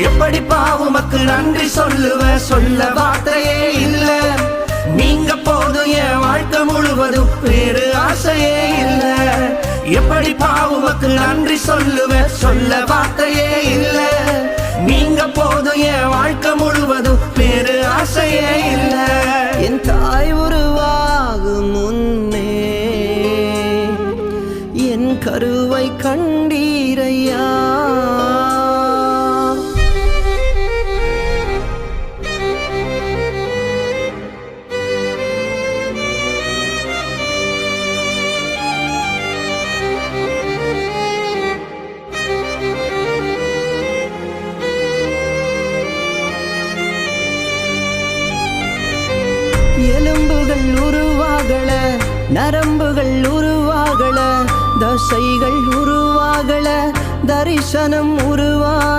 எப்படிப்பா உமக்கு நன்றி சொல்லுவேன், சொல்ல வார்த்தையே இல்ல. நீங்க போதும் என் வாழ்க்கை முழுவதும், வேறு ஆசையே இல்ல. எப்படிப்பா உமக்கு நன்றி சொல்லுவேன், சொல்ல வார்த்தையே இல்ல. நீங்க போதும் என் வாழ்க்கை முழுவதும், வேறு ஆசையே இல்ல. என் தாய் உருவாகும் முன்னே என் கருவை கண்டீரையா. எலும்புகள் உருவாகல, நரம்புகள் உருவாகல, தசைகள் உருவாகல, தரிசனம் உருவா